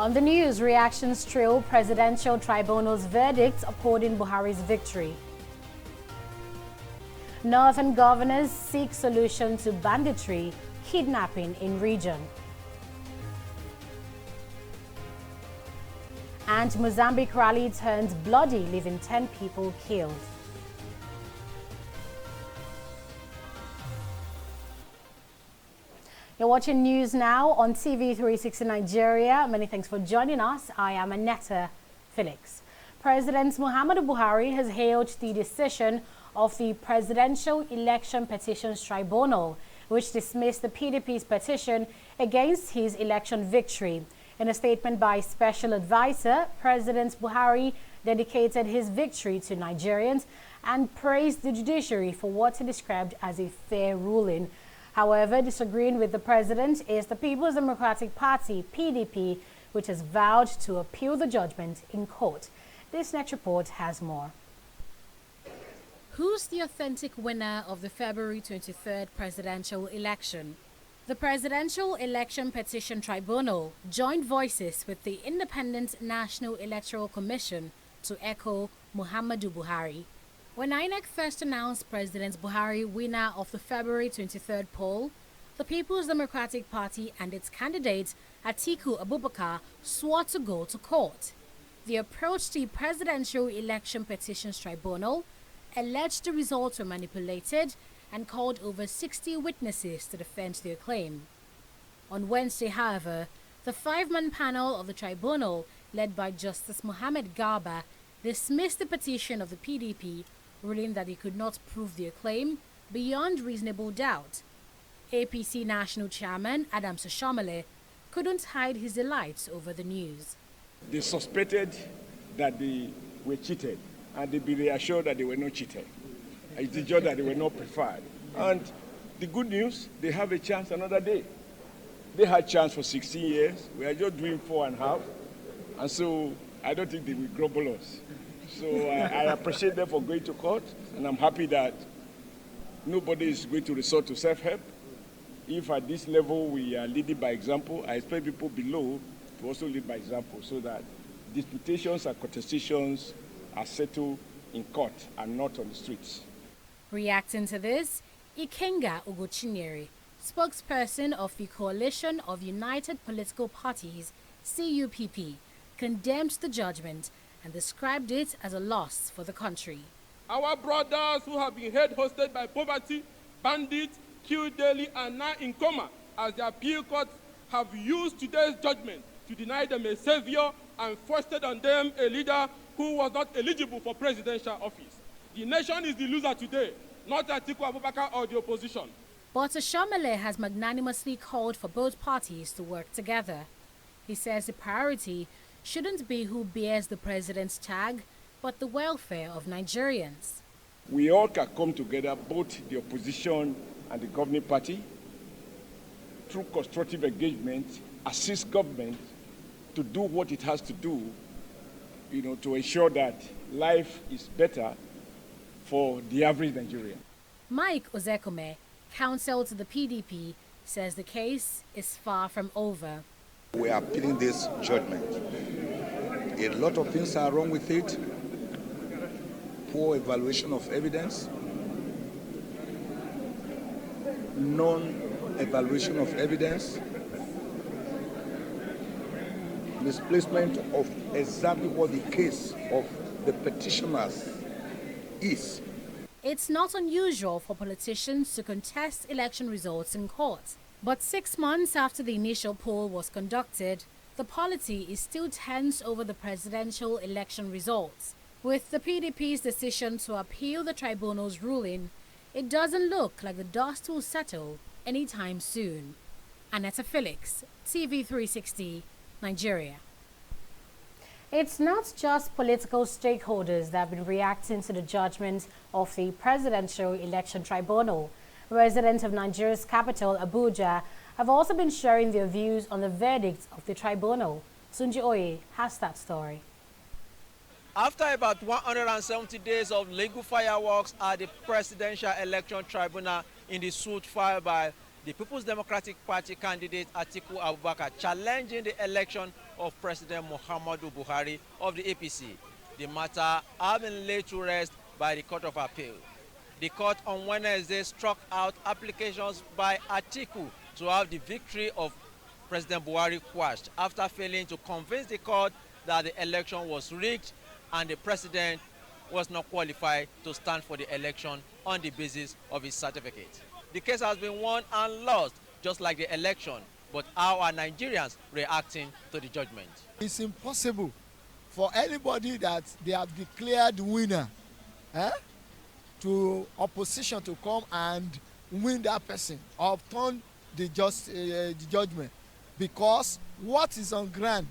On the news, reactions trail Presidential Tribunal's verdict upholding Buhari's victory. Northern governors seek solution to banditry, kidnapping in region. And Mozambique rally turns bloody, leaving 10 people killed. You're watching news now on TV360 Nigeria. Many thanks for joining us. I am Annetta Felix. President Muhammadu Buhari has hailed the decision of the Presidential Election Petitions Tribunal, which dismissed the PDP's petition against his election victory. In a statement by Special Advisor, President Buhari dedicated his victory to Nigerians and praised the judiciary for what he described as a fair ruling. However, disagreeing with the president is the People's Democratic Party, PDP, which has vowed to appeal the judgment in court. This next report has more. Who's the authentic winner of the February 23rd presidential election? The Presidential Election Petition Tribunal joined voices with the Independent National Electoral Commission to echo Muhammadu Buhari. When INEC first announced President Buhari winner of the February 23rd poll, the People's Democratic Party and its candidate Atiku Abubakar swore to go to court. They approached the Presidential Election Petitions Tribunal, alleged the results were manipulated, and called over 60 witnesses to defend their claim. On Wednesday, however, the five-man panel of the tribunal, led by Justice Mohammed Garba, dismissed the petition of the PDP, ruling that he could not prove their claim beyond reasonable doubt. APC National Chairman Adams Oshiomhole couldn't hide his delight over the news. They suspected that they were cheated, and they be reassured that they were not cheated. It's just that they were not preferred. And the good news, they have a chance another day. They had a chance for 16 years. We are just doing 4.5. And so I don't think they will grumble us. So I appreciate them for going to court, and I'm happy that nobody is going to resort to self-help. If at this level we are leading by example, I expect people below to also lead by example so that disputations and contestations are settled in court and not on the streets. Reacting to this, Ikenga Ugochinyere, spokesperson of the Coalition of United Political Parties, CUPP, condemned the judgment and described it as a loss for the country. Our brothers who have been held hostage by poverty, bandits, killed daily, and now in coma, as the appeal courts have used today's judgment to deny them a savior and foisted on them a leader who was not eligible for presidential office. The nation is the loser today, not Atiku Abubakar or the opposition. But Oshiomhole has magnanimously called for both parties to work together. He says the priority shouldn't be who bears the president's tag, but the welfare of Nigerians. We all can come together, both the opposition and the governing party, through constructive engagement, assist government to do what it has to do, to ensure that life is better for the average Nigerian. Mike Ozekome, counsel to the PDP, says the case is far from over. We are appealing this judgment. A lot of things are wrong with it. Poor evaluation of evidence, non-evaluation of evidence, misplacement of exactly what the case of the petitioners is. It's not unusual for politicians to contest election results in court. But 6 months after the initial poll was conducted, the polity is still tense over the presidential election results. With the PDP's decision to appeal the tribunal's ruling, it doesn't look like the dust will settle anytime soon. Annetta Felix, TV360, Nigeria. It's not just political stakeholders that have been reacting to the judgment of the Presidential Election Tribunal. Residents of Nigeria's capital, Abuja, have also been sharing their views on the verdict of the tribunal. Sunji Oye has that story. After about 170 days of legal fireworks at the Presidential Election Tribunal in the suit filed by the People's Democratic Party candidate Atiku Abubakar challenging the election of President Muhammadu Buhari of the APC. The matter has been laid to rest by the Court of Appeal. The court on Wednesday struck out applications by Atiku to have the victory of President Buhari quashed after failing to convince the court that the election was rigged and the president was not qualified to stand for the election on the basis of his certificate. The case has been won and lost, just like the election. But how are Nigerians reacting to the judgment? It's impossible for anybody that they have declared winner to opposition to come and win that person or turn the judgment, because what is on ground,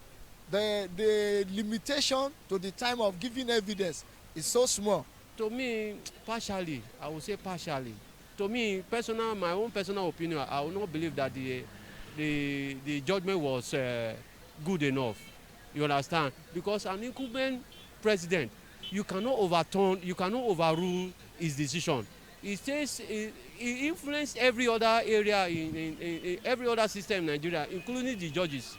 the limitation to the time of giving evidence is so small. To me, partially, I would say partially. To me, my own personal opinion, I will not believe that the judgment was good enough. You understand? Because an incumbent president, you cannot overrule his decision. He influenced every other area in every other system in Nigeria, including the judges.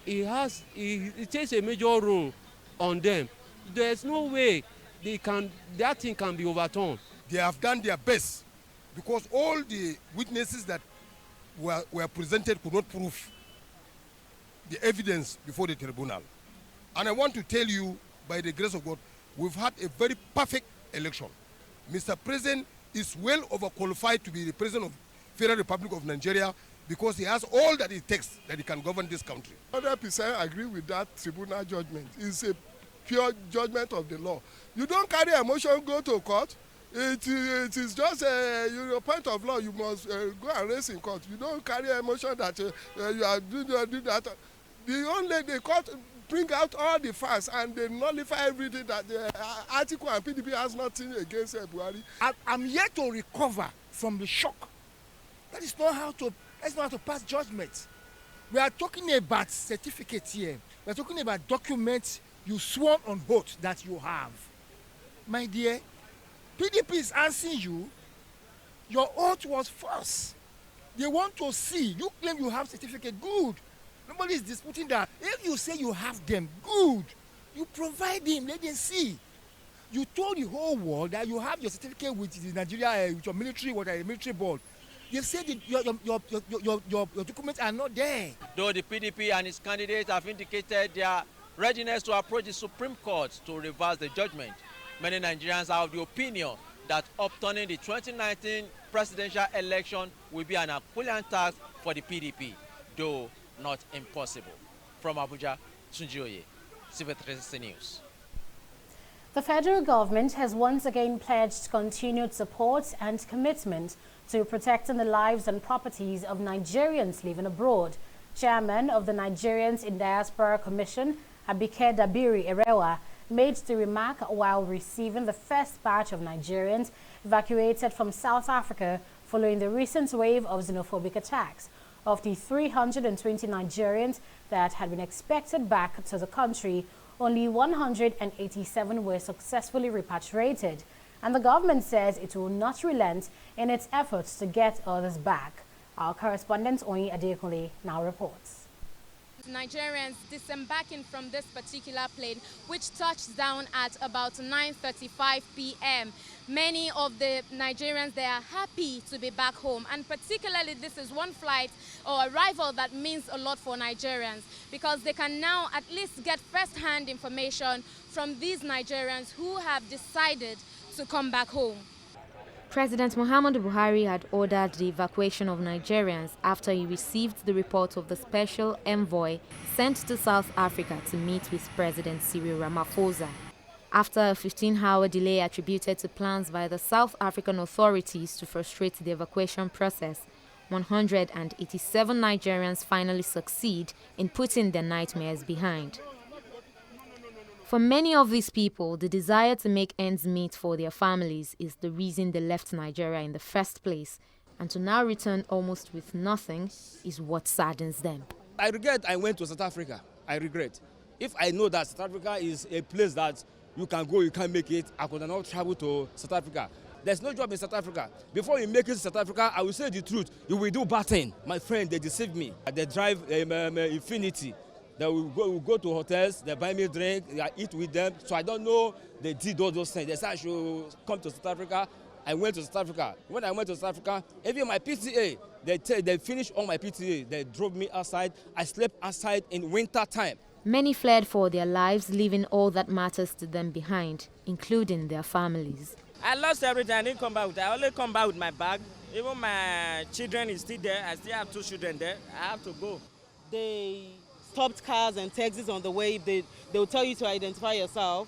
It takes a major role on them. There's no way that thing can be overturned. They have done their best, because all the witnesses that were presented could not prove the evidence before the tribunal. And I want to tell you, by the grace of God, we've had a very perfect election. Mr. President is well overqualified to be the President of the Federal Republic of Nigeria, because he has all that it takes that he can govern this country. 100% agree with that tribunal judgment. It's a pure judgment of the law. You don't carry emotion, go to court. It is just a point of law. You must go and raise in court. You don't carry emotion that you are doing that. The court bring out all the facts and they nullify everything that the article and PDP has nothing against Buhari. I'm yet to recover from the shock. That's not how to pass judgment. We are talking about certificates here. We are talking about documents you sworn on oath that you have. My dear, PDP is answering you. Your oath was false. They want to see. You claim you have certificate. Good. Nobody is disputing that. If you say you have them, good. You provide them. Let them see. You told the whole world that you have your certificate with the Nigeria, with your military board. They said your documents are not there. Though the PDP and its candidates have indicated their readiness to approach the Supreme Court to reverse the judgment, many Nigerians are of the opinion that upturning the 2019 presidential election will be an Herculean task for the PDP, though not impossible. From Abuja, Tunjioye, TV360 News. The federal government has once again pledged continued support and commitment to protecting the lives and properties of Nigerians living abroad. Chairman of the Nigerians in Diaspora Commission, Abike Dabiri Erewa, made the remark while receiving the first batch of Nigerians evacuated from South Africa following the recent wave of xenophobic attacks. Of the 320 Nigerians that had been expected back to the country, only 187 were successfully repatriated, and the government says it will not relent in its efforts to get others back. Our correspondent Oyin Adekunle now reports. Nigerians disembarking from this particular plane, which touched down at about 9:35 p.m. Many of the Nigerians, they are happy to be back home, and particularly this is one flight or arrival that means a lot for Nigerians, because they can now at least get first-hand information from these Nigerians who have decided to come back home. President Muhammadu Buhari had ordered the evacuation of Nigerians after he received the report of the special envoy sent to South Africa to meet with President Cyril Ramaphosa. After a 15-hour delay attributed to plans by the South African authorities to frustrate the evacuation process, 187 Nigerians finally succeed in putting their nightmares behind. For many of these people, the desire to make ends meet for their families is the reason they left Nigeria in the first place, and to now return almost with nothing is what saddens them. I regret I went to South Africa. I regret. If I know that South Africa is a place that you can go, you can make it, I could not travel to South Africa. There's no job in South Africa. Before you make it to South Africa, I will say the truth. You will do bad thing. My friend, they deceived me. They drive Infinity. They will go to hotels, they buy me drink, I eat with them. So I don't know they did all those things. They said I should come to South Africa. I went to South Africa. When I went to South Africa, even my PTA, they finished all my PTA. They drove me outside. I slept outside in winter time. Many fled for their lives, leaving all that matters to them behind, including their families. I lost everything. I didn't come back with it. I only come back with my bag. Even my children is still there. I still have 2 children there. I have to go. They stopped cars and taxis on the way. They will tell you to identify yourself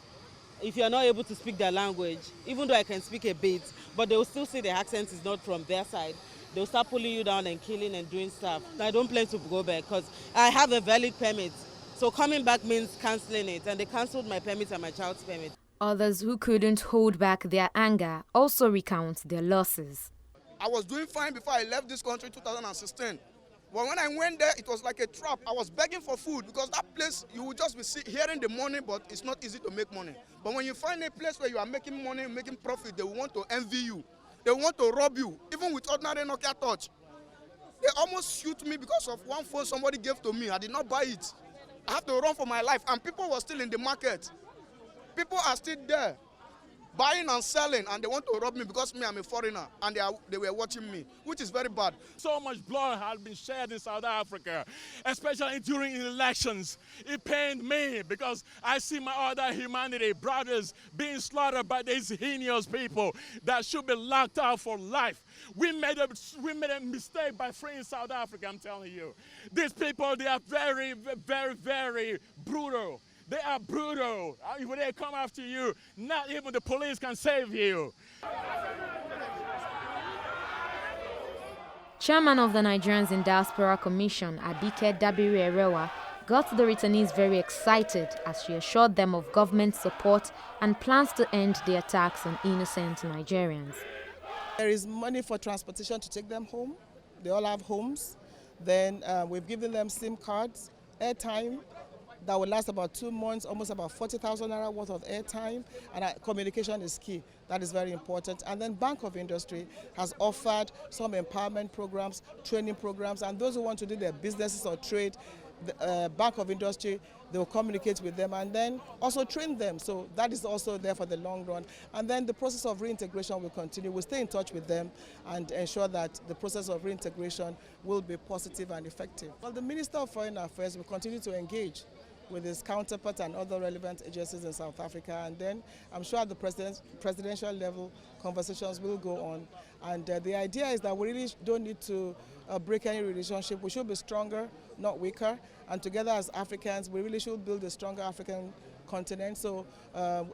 if you're not able to speak their language, even though I can speak a bit, but they will still say the accent is not from their side. They'll start pulling you down and killing and doing stuff. I don't plan to go back because I have a valid permit. So coming back means cancelling it, and they cancelled my permit and my child's permit. Others who couldn't hold back their anger also recount their losses. I was doing fine before I left this country in 2016. But when I went there, it was like a trap. I was begging for food because that place, you will just be hearing the money, but it's not easy to make money. But when you find a place where you are making money, making profit, they want to envy you. They want to rob you, even with ordinary Nokia touch. They almost shoot me because of one phone somebody gave to me. I did not buy it. I have to run for my life, and people were still in the market. People are still there, buying and selling, and they want to rob me because me, I'm a foreigner, and they were watching me, which is very bad. So much blood has been shed in South Africa, especially during elections. It pained me because I see my other humanity brothers being slaughtered by these heinous people that should be locked out for life. We made a mistake by freeing South Africa, I'm telling you. These people, they are very, very, very brutal. They are brutal. When they come after you, not even the police can save you. Chairman of the Nigerians in Diaspora Commission, Adike Dabiri-Erewa, got the returnees very excited as she assured them of government support and plans to end the attacks on innocent Nigerians. There is money for transportation to take them home. They all have homes. Then we've given them SIM cards, airtime that will last about 2 months, almost about 40,000 naira worth of airtime, and communication is key. That is very important. And then Bank of Industry has offered some empowerment programs, training programs, and those who want to do their businesses or trade, the Bank of Industry, they will communicate with them and then also train them. So that is also there for the long run. And then the process of reintegration will continue. We'll stay in touch with them and ensure that the process of reintegration will be positive and effective. Well, the Minister of Foreign Affairs will continue to engage with his counterparts and other relevant agencies in South Africa, and then I'm sure at the presidential level conversations will go on. And the idea is that we really don't need to break any relationship. We should be stronger, not weaker, and together as Africans we really should build a stronger African continent. So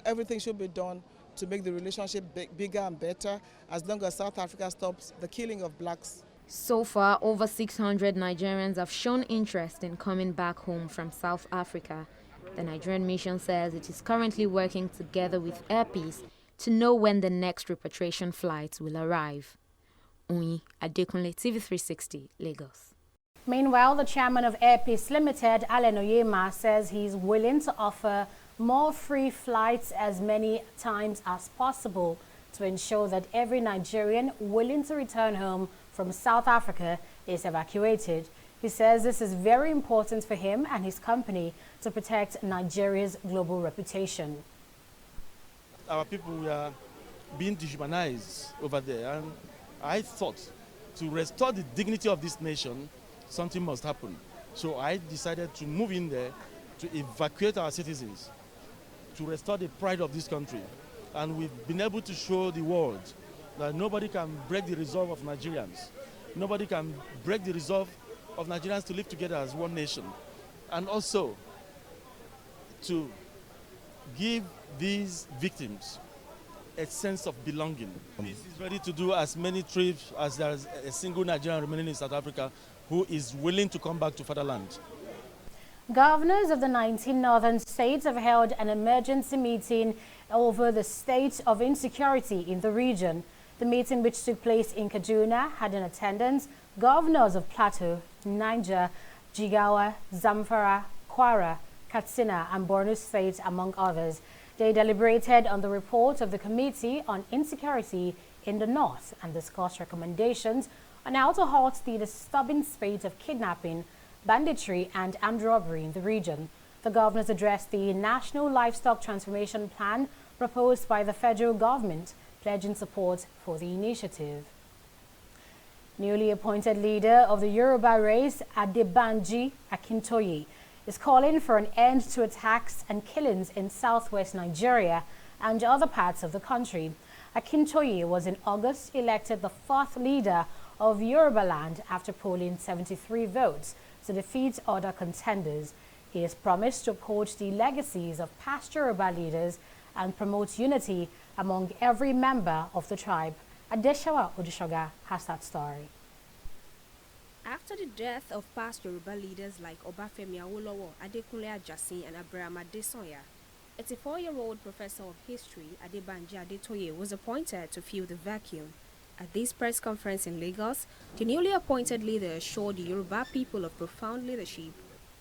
everything should be done to make the relationship bigger and better as long as South Africa stops the killing of blacks. So far, over 600 Nigerians have shown interest in coming back home from South Africa. The Nigerian mission says it is currently working together with Air Peace to know when the next repatriation flights will arrive. Oyi Adekunle, TV360, Lagos. Meanwhile, the chairman of Air Peace Limited, Allen Oyema, says he's willing to offer more free flights as many times as possible to ensure that every Nigerian willing to return home from South Africa is evacuated. He says this is very important for him and his company to protect Nigeria's global reputation. Our people were being dehumanized over there, and I thought to restore the dignity of this nation, something must happen. So I decided to move in there to evacuate our citizens, to restore the pride of this country. And we've been able to show the world that nobody can break the resolve of Nigerians. Nobody can break the resolve of Nigerians to live together as one nation. And also to give these victims a sense of belonging. This is ready to do as many trips as there is a single Nigerian remaining in South Africa who is willing to come back to fatherland. Governors of the 19 northern states have held an emergency meeting over the state of insecurity in the region. The meeting, which took place in Kaduna, had in attendance governors of Plateau, Niger, Jigawa, Zamfara, Kwara, Katsina and Borno states, among others. They deliberated on the report of the Committee on Insecurity in the North and discussed recommendations on how to halt the disturbing spate of kidnapping, banditry and armed robbery in the region. The governors addressed the National Livestock Transformation Plan proposed by the federal government, pledging support for the initiative. Newly appointed leader of the Yoruba race, Adebanji Akintoye, is calling for an end to attacks and killings in southwest Nigeria and other parts of the country. Akintoye was in August elected the 4th leader of Yoruba land after polling 73 votes to defeat other contenders. He has promised to uphold the legacies of past Yoruba leaders and promote unity among every member of the tribe. Adeshawa Odushoga has that story. After the death of past Yoruba leaders like Obafemi Awolowo, Adekunle Ajasin and Abraham Adesanya, 84-year-old professor of history Adebanji Adetoye was appointed to fill the vacuum. At this press conference in Lagos, the newly appointed leader assured the Yoruba people of profound leadership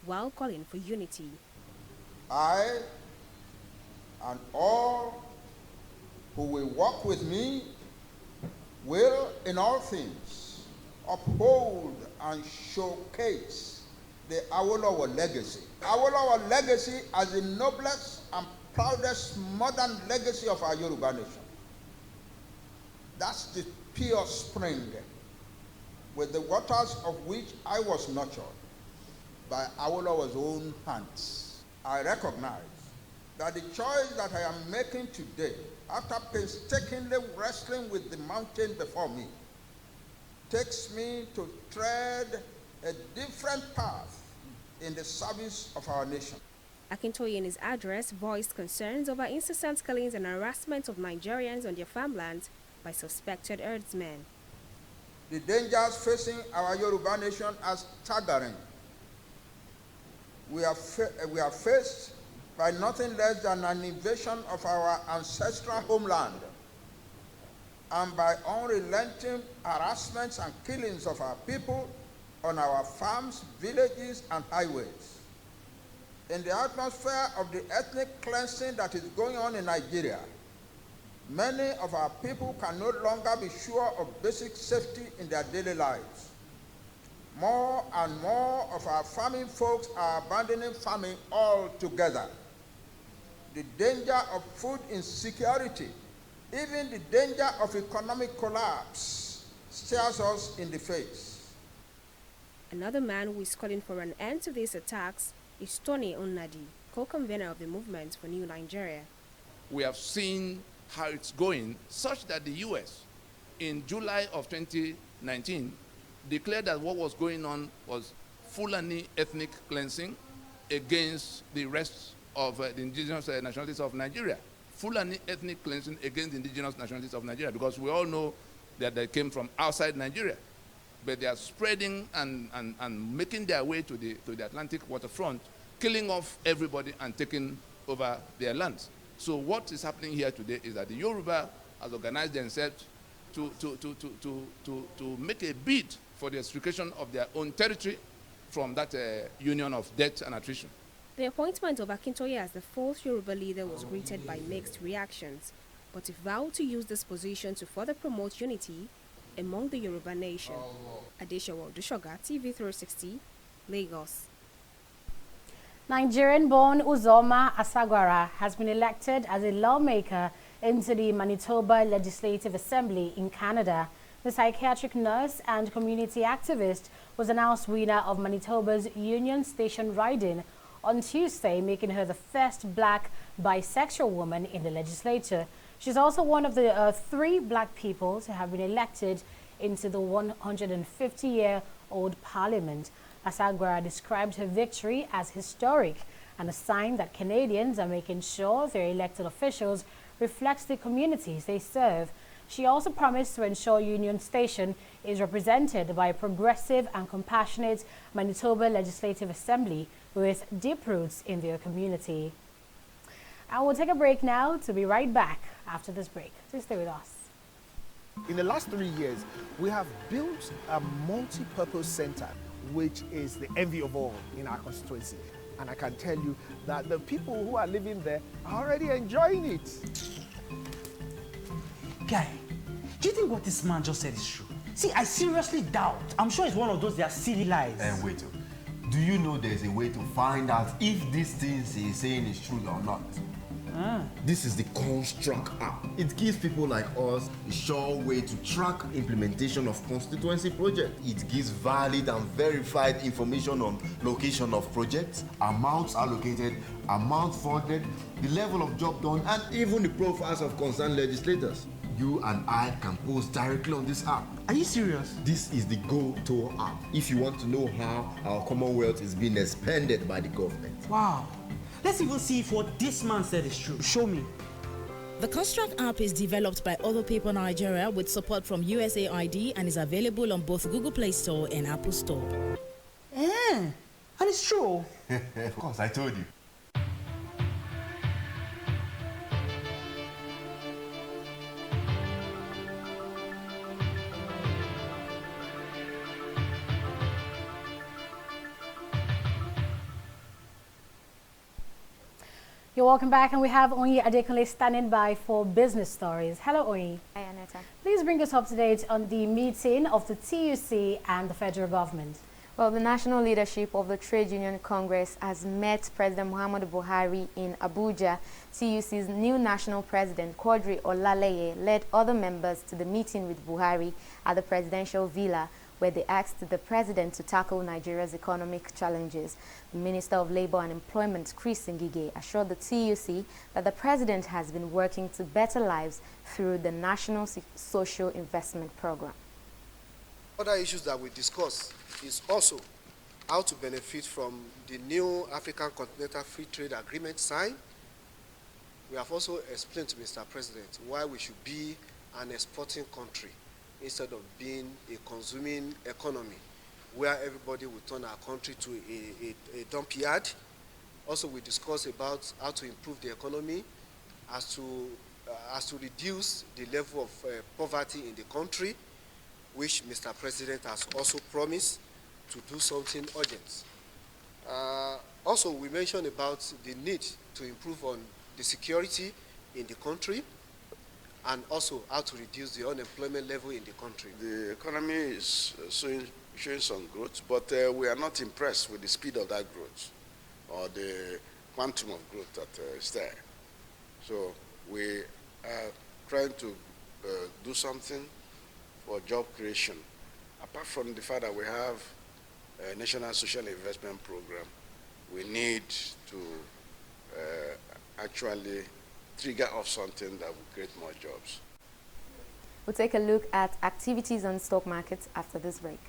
while calling for unity. I and all who will work with me will, in all things, uphold and showcase the Awolowo legacy. Awolowo legacy as the noblest and proudest modern legacy of our Yoruba nation. That's the pure spring with the waters of which I was nurtured by Awolowo's own hands. I recognize that the choice that I am making today, after painstakingly wrestling with the mountain before me, takes me to tread a different path in the service of our nation. Akintoye in his address voiced concerns over incessant killings and harassment of Nigerians on their farmlands by suspected herdsmen. The dangers facing our Yoruba nation are staggering. We are faced by nothing less than an invasion of our ancestral homeland and by unrelenting harassments and killings of our people on our farms, villages, and highways. In the atmosphere of the ethnic cleansing that is going on in Nigeria, many of our people can no longer be sure of basic safety in their daily lives. More and more of our farming folks are abandoning farming altogether. The danger of food insecurity, even the danger of economic collapse, stares us in the face. Another man who is calling for an end to these attacks is Tony Onnadi, co-convener of the Movement for New Nigeria. We have seen how it's going, such that the U.S. in July of 2019 declared that what was going on was Fulani ethnic cleansing against the rest of the indigenous nationalities of Nigeria. Fulani ethnic cleansing against the indigenous nationalities of Nigeria, because we all know that they came from outside Nigeria, but they are spreading and making their way to the Atlantic waterfront, killing off everybody and taking over their lands. So what is happening here today is that the Yoruba has organized themselves to make a bid for the extrication of their own territory from that union of death and attrition. The appointment of Akintoye as the 4th Yoruba leader was greeted by mixed reactions, but he vowed to use this position to further promote unity among the Yoruba nation. Adeshawa Odushoga, TV360, Lagos. Nigerian-born Uzoma Asagwara has been elected as a lawmaker into the Manitoba Legislative Assembly in Canada. The psychiatric nurse and community activist was announced winner of Manitoba's Union Station riding on Tuesday, making her the first black bisexual woman in the legislature. She's also one of the 3 black people to have been elected into the 150-year-old parliament. Asagwara described her victory as historic and a sign that Canadians are making sure their elected officials reflect the communities they serve. She also promised to ensure Union Station is represented by a progressive and compassionate Manitoba Legislative Assembly with deep roots in their community. I will take a break now to be right back after this break. Please stay with us. In the last 3 years, we have built a multi-purpose center, which is the envy of all in our constituency. And I can tell you that the people who are living there are already enjoying it. Guy, do you think what this man just said is true? See, I seriously doubt. I'm sure it's one of those their silly lies. Wait, Do you know there's a way to find out if these things he's saying is true or not? This is the Construct app. It gives people like us a sure way to track implementation of constituency projects. It gives valid and verified information on location of projects, amounts allocated, amount funded, the level of job done, and even the profiles of concerned legislators. You and I can post directly on this app. Are you serious? This is the Go-To app if you want to know how our Commonwealth is being expanded by the government. Wow. Let's even see if what this man said is true. Show me. The Construct app is developed by Other People Nigeria with support from USAID and is available on both Google Play Store and Apple Store. And it's true. Of course, I told you. You're welcome back, and we have Onyi Adekunle standing by for business stories. Hello, Onyi. Hi, Aneta. Please bring us up to date on the meeting of the TUC and the federal government. Well, the national leadership of the Trade Union Congress has met President Muhammadu Buhari in Abuja. TUC's new national president, Quadri Olaleye, led other members to the meeting with Buhari at the presidential villa, where they asked the president to tackle Nigeria's economic challenges. The Minister of Labour and Employment, Chris Ngige, assured the TUC that the president has been working to better lives through the National Social Investment Program. Other issues that we discuss is also how to benefit from the new African Continental Free Trade Agreement signed. We have also explained to Mr. President why we should be an exporting country instead of being a consuming economy, where everybody will turn our country to a dump yard. Also, we discuss about how to improve the economy, as to reduce the level of poverty in the country, which Mr. President has also promised to do something urgent. Also, we mentioned about the need to improve on the security in the country, and also how to reduce the unemployment level in the country. The economy is showing some growth, but we are not impressed with the speed of that growth or the quantum of growth that is there. So we are trying to do something for job creation. Apart from the fact that we have a National Social Investment Program, we need to actually trigger off something that will create more jobs. We'll take a look at activities on stock markets after this break.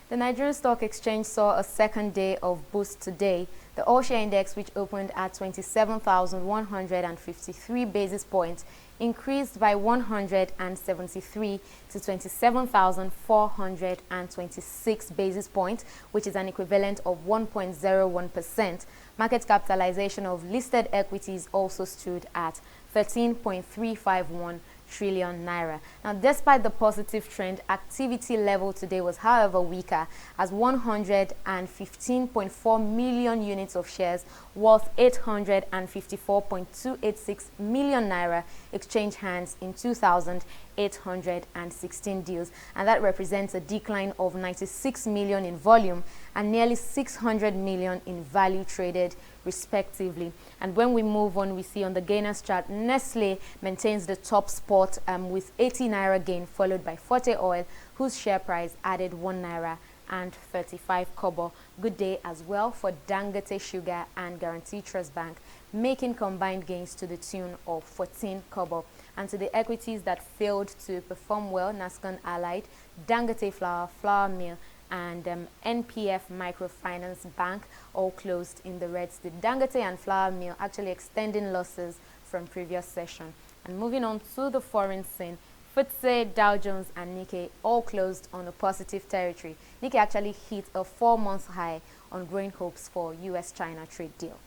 The Nigerian Stock Exchange saw a second day of boost today. The all-share index, which opened at 27,153 basis points, increased by 173 to 27,426 basis points, which is an equivalent of 1.01%. Market capitalization of listed equities also stood at 13.351 trillion naira. Now, despite the positive trend, activity level today was, however, weaker, as 115.4 million units of shares worth 854.286 million naira exchanged hands in 2,816 deals, and that represents a decline of 96 million in volume and nearly 600 million in value traded, respectively. And when we move on, we see on the gainers chart, Nestle maintains the top spot with 80 naira gain, followed by Forte Oil, whose share price added 1 naira and 35 kobo. Good day as well for Dangote Sugar and Guarantee Trust Bank, making combined gains to the tune of 14 kobo. And to the equities that failed to perform well, Nascon Allied, Dangote Flour Mill, and NPF Microfinance Bank all closed in the reds. The Dangote and Flour Mill actually extending losses from previous session. And moving on to the foreign scene, FTSE, Dow Jones and Nikkei all closed on a positive territory. Nikkei actually hit a 4-month high on growing hopes for US-China trade deal.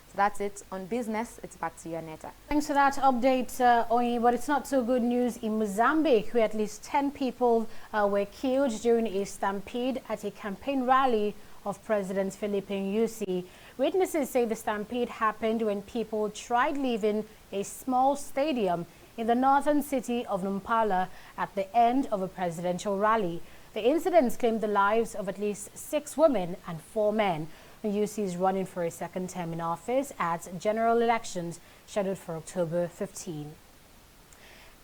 So that's it on business. It's back to you, Aneta. Thanks for that update, Onyi. But it's not so good news in Mozambique, where at least 10 people were killed during a stampede at a campaign rally of President Filipe Nyusi. Witnesses say the stampede happened when people tried leaving a small stadium in the northern city of Nampala at the end of a presidential rally. The incidents claimed the lives of at least 6 women and 4 men. Nyusi is running for a second term in office at general elections scheduled for October 15.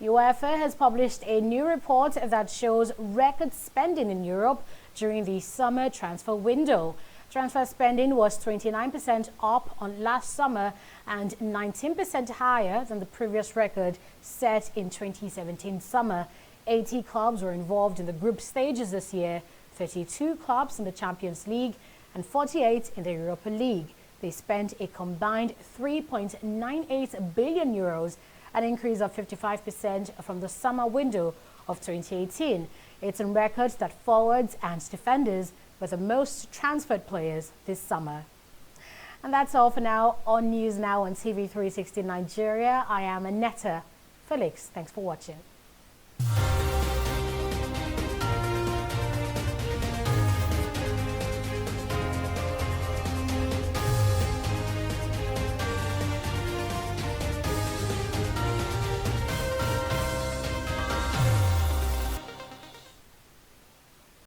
UEFA has published a new report that shows record spending in Europe during the summer transfer window. Transfer spending was 29% up on last summer and 19% higher than the previous record set in 2017 summer. 80 clubs were involved in the group stages this year, 32 clubs in the Champions League and 48 in the Europa League. They spent a combined 3.98 billion euros, an increase of 55% from the summer window of 2018. It's on record that forwards and defenders were the most transferred players this summer. And that's all for now on News Now on TV360 Nigeria. I am Anetta Felix. Thanks for watching.